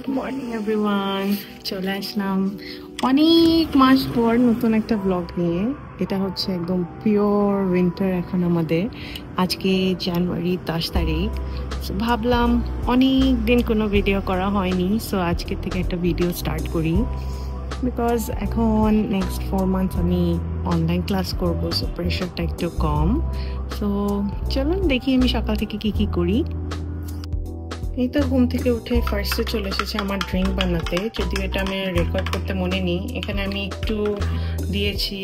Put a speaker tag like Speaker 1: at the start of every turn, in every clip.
Speaker 1: Good morning everyone, চলে আসলাম অনেক মাস পর নতুন একটা ব্লগ নিয়ে। এটা হচ্ছে একদম পিওর উইন্টার এখন আমাদের। আজকে জানুয়ারি 10 তারিখ। সো ভাবলাম অনেক দিন কোনো ভিডিও করা হয়নি, সো আজকে থেকে একটা ভিডিও স্টার্ট করি। বিকজ এখন নেক্সট 4 মান্থস আমি অনলাইন ক্লাস করবো, সো প্রেশারটা একটু কম। সো চলুন দেখি আমি সকাল থেকে কি করি। এই তো ঘুম থেকে উঠে ফার্স্টে চলে এসেছে আমার ড্রিঙ্ক বানাতে, যদিও এটা আমি রেকর্ড করতে মনে নেই। এখানে আমি একটু দিয়েছি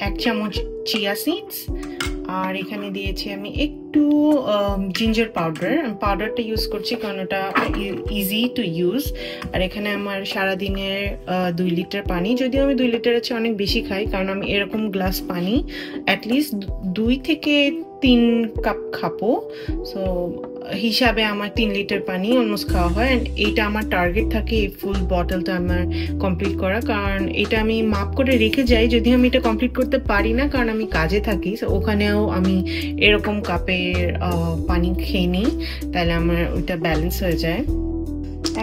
Speaker 1: 1 চামচ চিয়া সিডস, আর এখানে দিয়েছি আমি একটু জিঞ্জার পাউডারটা ইউজ করছি কারণ ওটা ইজি টু ইউজ। আর এখানে আমার সারাদিনের 2 লিটার পানি, যদিও আমি 2 লিটারের চেয়ে অনেক বেশি খাই, কারণ আমি এরকম গ্লাস পানি অ্যাটলিস্ট 2 থেকে 3 কাপ খাবো। সো হিসাবে আমার 3 লিটার পানি অলমোস্ট খাওয়া হয়। অ্যান্ড এইটা আমার টার্গেট থাকে এই ফুল বটলটা আমার কমপ্লিট করা, কারণ এটা আমি মাপ করে রেখে যাই। যদি আমি এটা কমপ্লিট করতে পারি না, কারণ আমি কাজে থাকি, ওখানেও আমি এরকম কাপের পানি খেয়ে নিই, তাহলে আমার ওইটা ব্যালেন্স হয়ে যায়।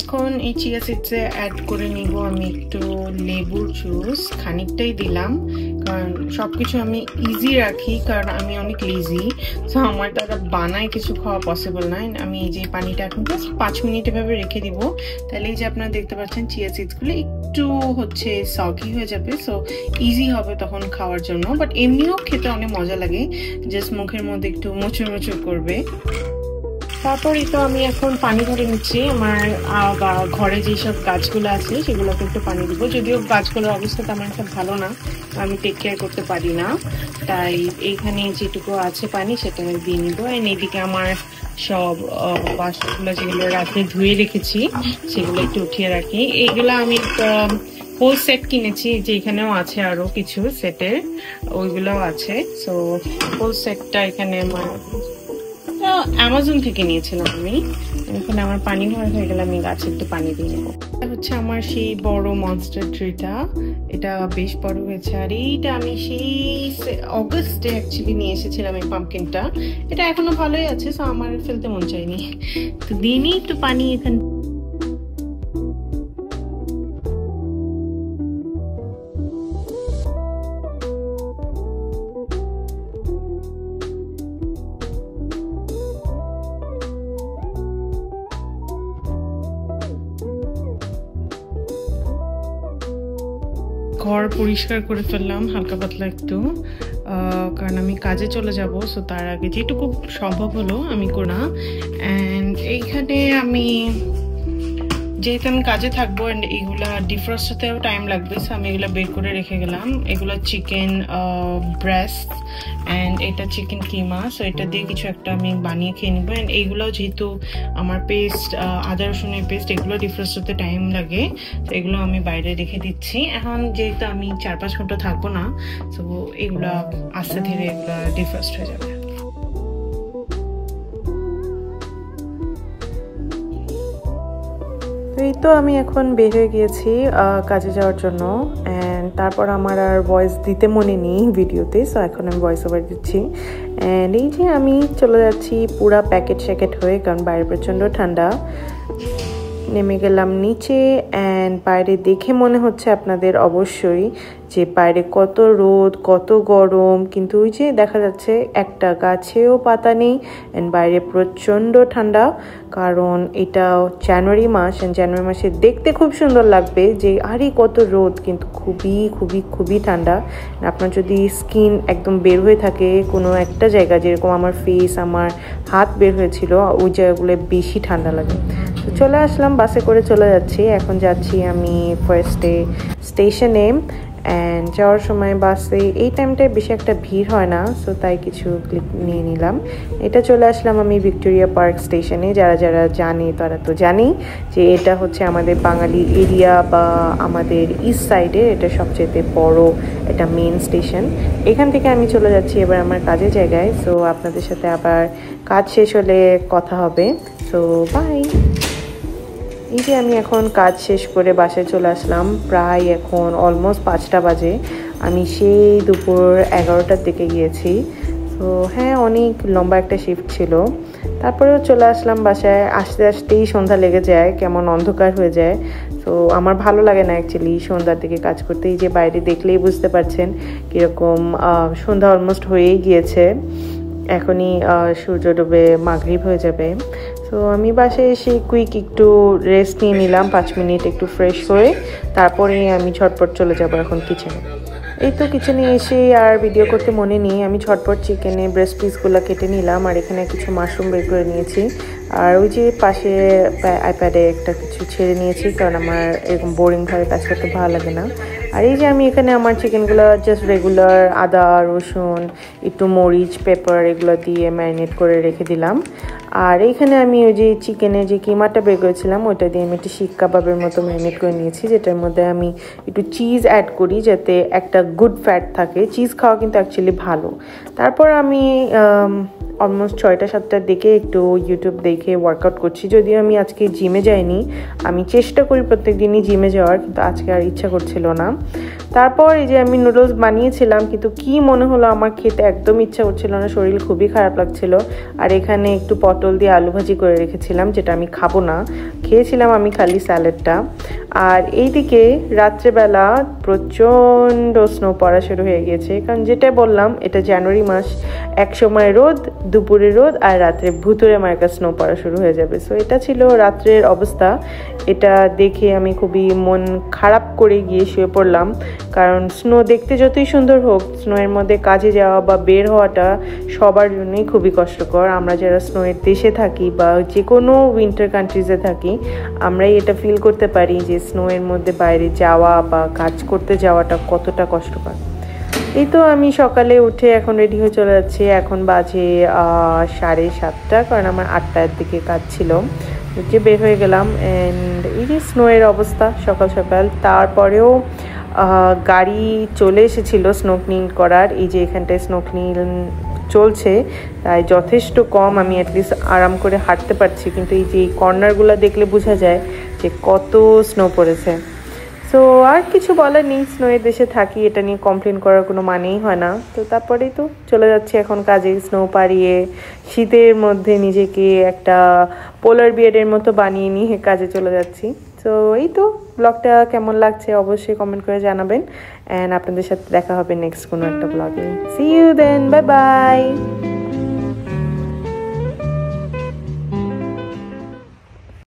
Speaker 1: এখন এই চিয়া সিডসে অ্যাড করে নিব আমি একটু লেবুর জুস, খানিকটাই দিলাম, কারণ সব কিছু আমি ইজি রাখি, কারণ আমি অনেক লেজি। সো আমার দ্বারা বানায় কিছু খাওয়া পসিবল নয়। আমি এই যে পানিটা এখন 5 মিনিট এভাবে রেখে দিব, তাহলে এই যে আপনারা দেখতে পাচ্ছেন চিয়া সিডসগুলো একটু হচ্ছে সগি হয়ে যাবে, সো ইজি হবে তখন খাওয়ার জন্য। বাট এমনিও খেতে অনেক মজা লাগে, জাস্ট মুখের মধ্যে একটু মুচুর করবে। তারপরই তো আমি এখন পানি ভরে নিচ্ছি। আমার ঘরে যেসব গাছগুলো আছে সেগুলোকে একটু পানি দিব, যদিও গাছগুলোর অবস্থা তেমন একটা ভালো না, আমি টেক কেয়ার করতে পারি না, তাই এইখানে যেটুকু আছে পানি সেটা দিয়ে নিব। এন্ড এইদিকে আমার সব বাসনগুলো যেগুলো রাতে ধুয়ে রেখেছি সেগুলো একটু উঠিয়ে রাখি। এইগুলো আমি হোল সেট কিনেছি, যে এখানেও আছে আরো কিছু সেটের, ওইগুলোও আছে। সো হোল সেটটা এখানে আমার অ্যামাজন থেকে নিয়েছিলাম আমি। এখন আমার পানি ভরা হয়ে গেলে আমি গাছে একটু পানি দিয়ে নেবো। এটা হচ্ছে আমার সেই বড় মনস্টার ট্রিটা, এটা বেশ বড় হয়েছে। আর এইটা আমি সেই অগস্টে অ্যাকচুয়ালি নিয়ে এসেছিলাম এই পাম্পকিনটা, এটা এখনো ভালোই আছে, সো আমার ফেলতে মন চাইনি, তো দিয়ে নিই একটু পানি এখানে। ঘর পরিষ্কার করে ফেললাম হালকা পাতলা একটু, কারণ আমি কাজে চলে যাব, সো তার আগে যেটুকু সম্ভব হলো আমি করা। অ্যান্ড এইখানে আমি যেহেতু আমি কাজে থাকবো, অ্যান্ড এগুলা ডিফ্রস্ট হতেও টাইম লাগবে, সো আমি এগুলো বের করে রেখে গেলাম। এগুলো চিকেন ব্রেস্ট অ্যান্ড এটা চিকেন কিমা, সো এটা দিয়ে কিছু একটা আমি বানিয়ে খেয়ে নেবো। অ্যান্ড এইগুলো যেহেতু আমার পেস্ট, আদা রসুনের পেস্ট, এগুলো ডিফ্রস্ট হতে টাইম লাগে, তো এগুলো আমি বাইরে রেখে দিচ্ছি। এখন যেহেতু আমি 4-5 ঘন্টা থাকবো না, সো এগুলো আস্তে ধীরে এগুলো ডিফ্রস্ট হয়ে যাবে। এই তো আমি এখন বের হয়ে গিয়েছি কাজে যাওয়ার জন্য। অ্যান্ড তারপর আমার আর ভয়েস দিতে মনে নেই ভিডিওতে, সো এখন আমি ভয়েস ওভার দিচ্ছি। অ্যান্ড এই যে আমি চলে যাচ্ছি পুরা প্যাকেট হয়ে, কারণ বাইরে প্রচণ্ড ঠান্ডা। নেমে গেলাম নিচে, অ্যান্ড বাইরে দেখে মনে হচ্ছে আপনাদের অবশ্যই যে বাইরে কত রোদ, কত গরম, কিন্তু ওই যে দেখা যাচ্ছে একটা গাছেও পাতা নেই। অ্যান্ড বাইরে প্রচণ্ড ঠান্ডা, কারণ এটা জানুয়ারি মাস। অ্যান্ড জানুয়ারি মাসে দেখতে খুব সুন্দর লাগবে যে আরে কত রোদ, কিন্তু খুবই ঠান্ডা। আপনার যদি স্কিন একদম বের হয়ে থাকে কোনো একটা জায়গা, যেরকম আমার ফেস, আমার হাত বের হয়েছিল, ওই জায়গাগুলো বেশি ঠান্ডা লাগে। তো চলে আসলাম, বাসে করে চলে যাচ্ছি। এখন যাচ্ছি আমি ফার্স্টে স্টেশনে, অ্যান্ড যাওয়ার সময় বাসে এই টাইমটায় বেশি একটা ভিড় হয় না, সো তাই কিছু ক্লিপ নিয়ে নিলাম। এটা চলে আসলাম আমি ভিক্টোরিয়া পার্ক স্টেশনে। যারা জানে তারা তো জানেই যে এটা হচ্ছে আমাদের বাঙালি এরিয়া বা আমাদের ইস্ট সাইডের এটা সবচেয়ে বড় এটা মেন স্টেশন। এখান থেকে আমি চলে যাচ্ছি এবার আমার কাজের জায়গায়। সো আপনাদের সাথে আবার কাজ শেষ হলে কথা হবে, সো বাই। এই যে আমি এখন কাজ শেষ করে বাসায় চলে আসলাম, প্রায় এখন অলমোস্ট 5টা বাজে। আমি সেই দুপুর 11টার দিকে গিয়েছি। সো তো হ্যাঁ, অনেক লম্বা একটা শিফট ছিল। তারপরেও চলে আসলাম বাসায়। আসতে আসতেই সন্ধ্যা লেগে যায়, কেমন অন্ধকার হয়ে যায়। তো আমার ভালো লাগে না অ্যাকচুয়ালি সন্ধ্যার দিকে কাজ করতে। এই যে বাইরে দেখলেই বুঝতে পারছেন কীরকম সন্ধ্যা অলমোস্ট হয়েই গিয়েছে। এখনই সূর্য ডুবে মাগরিব হয়ে যাবে। তো আমি বাসায় এসে কুইক একটু রেস্ট নিয়ে নিলাম 5 মিনিট, একটু ফ্রেশ হয়ে তারপরে আমি ঝটপট চলে যাব এখন কিচেনে। এই তো কিচেনে এসে আর ভিডিও করতে মনে নেই, আমি ঝটপট চিকেনে ব্রেস্ট পিসগুলো কেটে নিলাম আর এখানে কিছু মাশরুম বের করে নিয়েছি। আর ওই যে পাশে আইপ্যাডে একটা কিছু ছেড়ে নিয়েছি, কারণ আমার এরকম বোরিংভাবে কাজ করতে ভালো লাগে না। আর এই যে আমি এখানে আমার চিকেনগুলো জাস্ট রেগুলার আদা রসুন একটু মরিচ পেপার এগুলো দিয়ে ম্যারিনেট করে রেখে দিলাম। আর এইখানে আমি ওই যে চিকেনের যে কিমাটা বের করেছিলাম ওইটা দিয়ে আমি একটু শিক কাবাবের মতো ম্যারিনেট করে নিয়েছি, যেটার মধ্যে আমি একটু চিজ অ্যাড করি যাতে একটা গুড ফ্যাট থাকে। চিজ খাওয়া কিন্তু অ্যাকচুয়ালি ভালো। তারপর আমি অলমোস্ট 6টা-7টার দিকে একটু ইউটিউব দেখে ওয়ার্কআউট করছি। যদিও আমি আজকে জিমে যাইনি, আমি চেষ্টা করি প্রত্যেক দিনই জিমে যাওয়ার, কিন্তু আজকে আর ইচ্ছা করছিল না। তারপর এই যে আমি নুডলস বানিয়েছিলাম, কিন্তু কি মনে হলো আমার খেতে একদম ইচ্ছা করছিল না, শরীর খুবই খারাপ লাগছিল। আর এখানে একটু পটল দিয়ে আলু ভাজি করে রেখেছিলাম, যেটা আমি খাবো না, খেয়েছিলাম আমি খালি স্যালাডটা। আর এইদিকে রাত্রেবেলা প্রচণ্ড স্নো পড়া শুরু হয়ে গিয়েছে, কারণ যেটা বললাম এটা জানুয়ারি মাস, এক সময় রোদ, দুপুরে রোদ, আর রাত্রে ভুতুরে মার্কা স্নো পড়া শুরু হয়ে যাবে। সো এটা ছিল রাত্রের অবস্থা। এটা দেখে আমি খুবই মন খারাপ করে গিয়ে শুয়ে পড়লাম, কারণ স্নো দেখতে যতই সুন্দর হোক, স্নোয়ের মধ্যে কাজে যাওয়া বা বের হওয়াটা সবার জন্যই খুবই কষ্টকর। আমরা যারা স্নোয়ের দেশে থাকি বা যে কোনো উইন্টার কান্ট্রিজে থাকি, আমরাই এটা ফিল করতে পারি যে স্নোয়ের মধ্যে বাইরে যাওয়া বা কাজ করতে যাওয়াটা কতটা কষ্টকর। এই তো আমি সকালে উঠে এখন রেডি হয়ে চলে যাচ্ছি। এখন বাজে 7:30, কারণ আমার 8টার দিকে কাজ ছিল। যে বের হয়ে গেলাম, অ্যান্ড এই যে স্নোয়ের অবস্থা সকাল সকাল। তারপরেও গাড়ি চলে এসেছিলো স্নো ক্লিন করার। এই যে এখানটায় স্নো ক্লিন চলছে, তাই যথেষ্ট কম, আমি অ্যাটলিস্ট আরাম করে হাঁটতে পারছি। কিন্তু এই যে এই কর্নারগুলো দেখলে বোঝা যায় যে কত স্নো পড়েছে। সো আর কিছু বলার নেই, স্নোয়ের দেশে থাকি, এটা নিয়ে কমপ্লেন করার কোনো মানেই হয় না। তো তারপরেই তো চলে যাচ্ছি এখন কাজে, স্নো পাড়িয়ে শীতের মধ্যে নিজেকে একটা পোলার বিয়ারের মতো বানিয়ে নিয়ে কাজে চলে যাচ্ছি। তো এই তো ব্লগটা কেমন লাগছে অবশ্যই কমেন্ট করে জানাবেন, অ্যান্ড আপনাদের সাথে দেখা হবে নেক্সট কোনো একটা ব্লগে। See you then, bye by.